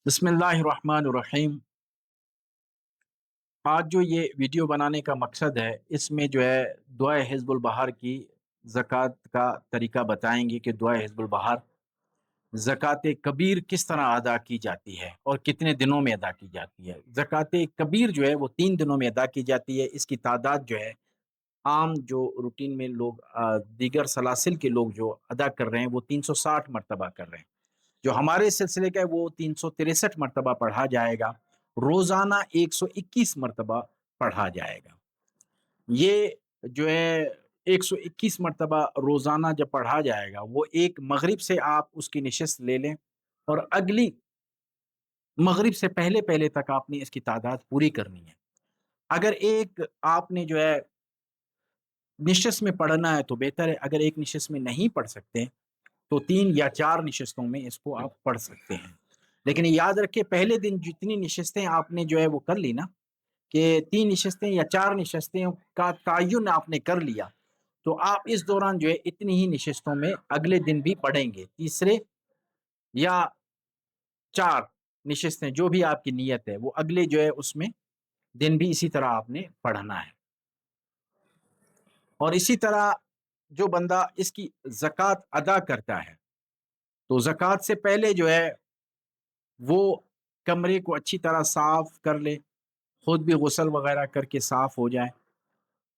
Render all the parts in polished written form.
बिस्मिल्लाहिर्रहमानिर्रहीम। आज जो ये वीडियो बनाने का मकसद है, इसमें जो है दुआ हिज़्बुल बहार की ज़कात का तरीका बताएंगे कि दुआ हिज़्बुल बहार ज़कात कबीर किस तरह अदा की जाती है और कितने दिनों में अदा की जाती है। ज़कात कबीर जो है वो 3 दिनों में अदा की जाती है। इसकी तादाद जो है आम जो रूटीन में लोग दीगर सलासिल के लोग जो अदा कर रहे हैं वो 360 मरतबा कर रहे हैं। जो हमारे सिलसिले का है वो 363 मरतबा पढ़ा जाएगा। रोजाना 121 मरतबा पढ़ा जाएगा। ये जो है 121 मरतबा रोजाना जब पढ़ा जाएगा, वो एक मगरिब से आप उसकी निशस्त ले लें और अगली मगरिब से पहले पहले तक आपने इसकी तादाद पूरी करनी है। अगर एक आपने जो है निशस्त में पढ़ना है तो बेहतर है, अगर एक निशस्त में नहीं पढ़ सकते तो 3 या 4 निशस्तों में इसको आप पढ़ सकते हैं। लेकिन याद रखें, पहले दिन जितनी निशस्तें आपने जो है वो कर ली ना, कि 3 निशस्तें या 4 निशस्तें का तयन आपने कर लिया, तो आप इस दौरान जो है इतनी ही निशस्तों में अगले दिन भी पढ़ेंगे। तीसरे या 4 निशस्तें जो भी आपकी नीयत है, वो अगले जो है उसमें दिन भी इसी तरह आपने पढ़ना है। और इसी तरह जो बंदा इसकी ज़कात अदा करता है, तो ज़कात से पहले जो है वो कमरे को अच्छी तरह साफ कर ले, खुद भी गुसल वगैरह करके साफ हो जाए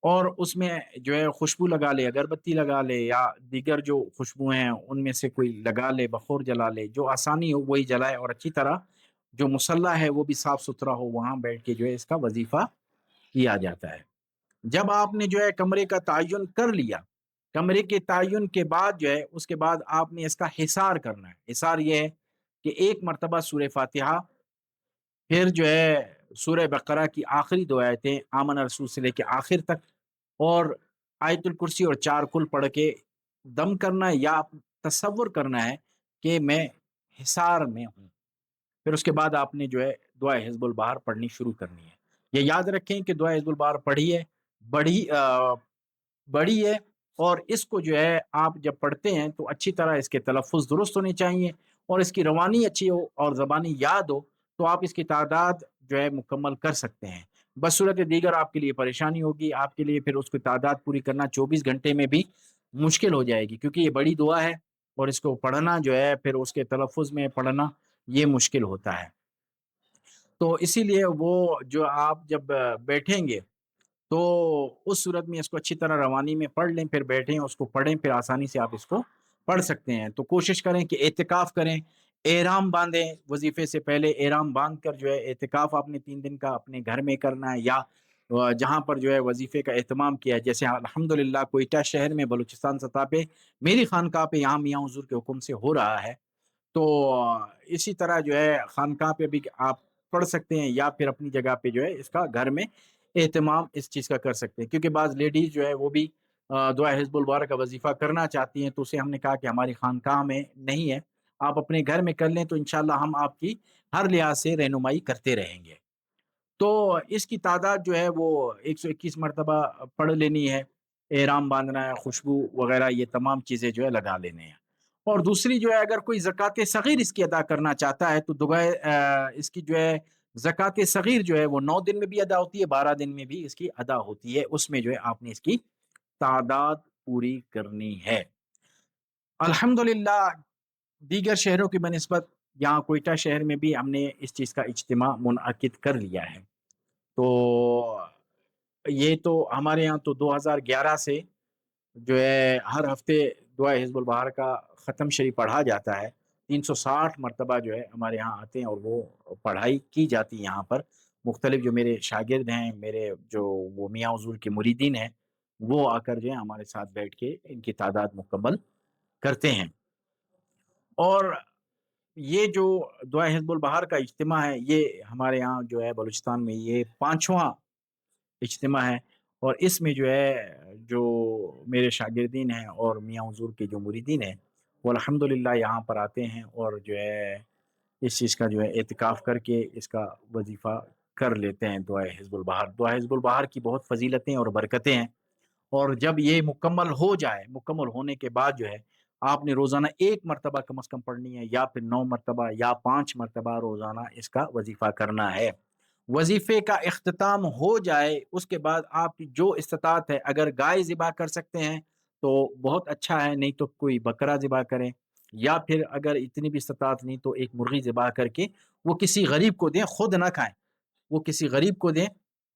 और उसमें जो है खुशबू लगा ले, अगरबत्ती लगा ले या दीगर जो खुशबुएं हैं उनमें से कोई लगा ले, बखूर जला ले, जो आसानी हो वही जलाए और अच्छी तरह जो मुसल्ला है वो भी साफ सुथरा हो, वहां बैठ के जो है इसका वजीफा किया जाता है। जब आपने जो है कमरे का तयन कर लिया, कमरे के तयन के बाद जो है उसके बाद आपने इसका हिसार करना है। हिसार ये है कि एक मरतबा सूरह फातिहा, फिर जो है सूरह बकरा की आखिरी 2 आयतें आमन रसूल से लेके आखिर तक, और आयतुल कुर्सी और 4 कुल पढ़ के दम करना है, या तसव्वुर करना है कि मैं हिसार में हूँ। फिर उसके बाद आपने जो है दुआ हिज़्बुल बहार पढ़नी शुरू करनी है। ये याद रखें कि दुआ हिज़्बुल बहार पढ़िए, बड़ी बड़ी है, और इसको जो है आप जब पढ़ते हैं तो अच्छी तरह इसके तलफ़्फ़ुज़ दुरुस्त होने चाहिए और इसकी रवानी अच्छी हो और ज़बानी याद हो, तो आप इसकी तादाद जो है मुकम्मल कर सकते हैं। बसूरत दीगर आपके लिए परेशानी होगी, आपके लिए फिर उसकी तादाद पूरी करना 24 घंटे में भी मुश्किल हो जाएगी, क्योंकि ये बड़ी दुआ है और इसको पढ़ना जो है फिर उसके तलफ़्फ़ुज़ में पढ़ना ये मुश्किल होता है। तो इसीलिए वो जो आप जब बैठेंगे तो उस सूरत में इसको अच्छी तरह रवानी में पढ़ लें, फिर बैठें, उसको पढ़ें, फिर आसानी से आप इसको पढ़ सकते हैं। तो कोशिश करें कि एहतिकाफ़ करें, एहराम बाँधें, वज़ीफ़े से पहले एहराम बाँध कर जो है एहतिकाफ़ आपने 3 दिन का अपने घर में करना है, या जहाँ पर जो है वज़ीफ़े का एहतमाम किया है। जैसे अल्हम्दुलिल्लाह कोयटा शहर में बलूचिस्तान सतह पे मेरी ख़ानक़ाह पे यहाँ मियाँ हुज़ूर के हुक्म से हो रहा है। तो इसी तरह जो है खानकाह पे भी आप पढ़ सकते हैं, या फिर अपनी जगह पे जो है इसका घर में एहतमाम इस चीज़ का कर सकते हैं, क्योंकि बाज़ लेडीज़ जो है वो भी दुआ हिज़्बुल बार का वज़ीफ़ा करना चाहती हैं, तो उसे हमने कहा कि हमारी खानकाह में नहीं है, आप अपने घर में कर लें, तो इंशाअल्लाह हम आपकी हर लिहाज़ से रहनुमाई करते रहेंगे। तो इसकी तादाद जो है वो 121 मरतबा पढ़ लेनी है, एहराम बाँधना है, खुशबू वग़ैरह ये तमाम चीज़ें जो है लगा लेने हैं। और दूसरी जो है, अगर कोई ज़कात सग़ीर इसकी अदा करना चाहता है तो इसकी जो है ज़कात सग़ीर जो है वो 9 दिन में भी अदा होती है, 12 दिन में भी इसकी अदा होती है। उसमें जो है आपने इसकी तादाद पूरी करनी है। अल्हम्दुलिल्लाह दीगर शहरों की बनिस्बत यहाँ कोयटा शहर में भी हमने इस चीज़ का इज्तिमा मुनअक़िद कर लिया है। तो ये तो हमारे यहाँ तो 2011 से जो है हर हफ्ते दुआ हिज़्बुल बहार का ख़त्म शरीफ पढ़ा जाता है। 360 मरतबा जो है हमारे यहाँ आते हैं और वो पढ़ाई की जाती है यहाँ पर। मुख्तलिफ जो मेरे शागिर्द हैं, मेरे जो वो मियाँ हुज़ूर के मुरीदीन हैं, वो आकर जो है हमारे साथ बैठ के इनकी तादाद मुकम्मल करते हैं। और ये जो दुआ हिज़्बुल बहार का इज्तिमा है, ये हमारे यहाँ जो है बलूचिस्तान में ये 5वाँ इज्तिमा है, और इसमें जो है जो मेरे शागिर्दीन हैं और मियाँ हुज़ूर के जो मुरीदीन हैं, वो अल्हम्दुलिल्लाह यहाँ पर आते हैं और जो है इस चीज़ का जो है एहतिकाफ़ करके इसका वज़ीफ़ा कर लेते हैं दुआ हिज़्बुल बहार। दुआ हिज़्बुल बहार की बहुत फ़ज़ीलतें और बरकतें हैं, और जब ये मुकम्मल हो जाए, मुकम्मल होने के बाद जो है آپ نے روزانہ 1 مرتبہ کم از کم پڑھنی ہے یا پھر 9 مرتبہ یا 5 مرتبہ روزانہ اس کا وظیفہ کرنا ہے۔ وظیفے کا اختتام ہو جائے اس کے بعد آپ کی جو استطاعت ہے، اگر گائے ذبح کر سکتے ہیں تو بہت اچھا ہے، نہیں تو کوئی بکرا ذبح کریں، یا پھر اگر اتنی بھی استطاعت نہیں تو ایک مرغی ذبح کر کے وہ کسی غریب کو دیں، خود نہ کھائیں، وہ کسی غریب کو دیں،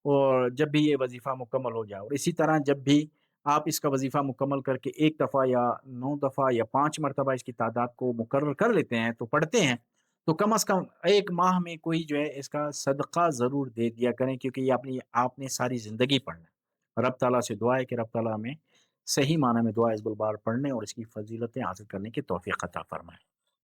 اور جب بھی یہ وظیفہ مکمل ہو جائے، اور اسی طرح جب بھی آپ اس کا وظیفہ مکمل کر کے 1 دفعہ یا 9 دفعہ یا 5 مرتبہ اس کی تعداد کو مقرر کر لیتے ہیں تو پڑھتے ہیں، تو کم از کم 1 ماہ میں کوئی جو ہے اس کا صدقہ ضرور دے دیا کریں، کیونکہ یہ آپ نے ساری زندگی پڑھنا ہے۔ رب تعالیٰ سے دعا ہے کہ رب تعالیٰ ہمیں صحیح معنی میں دعا حزب البار پڑھنے اور اس کی فضیلتیں حاصل کرنے کی توفیق عطا فرمائے۔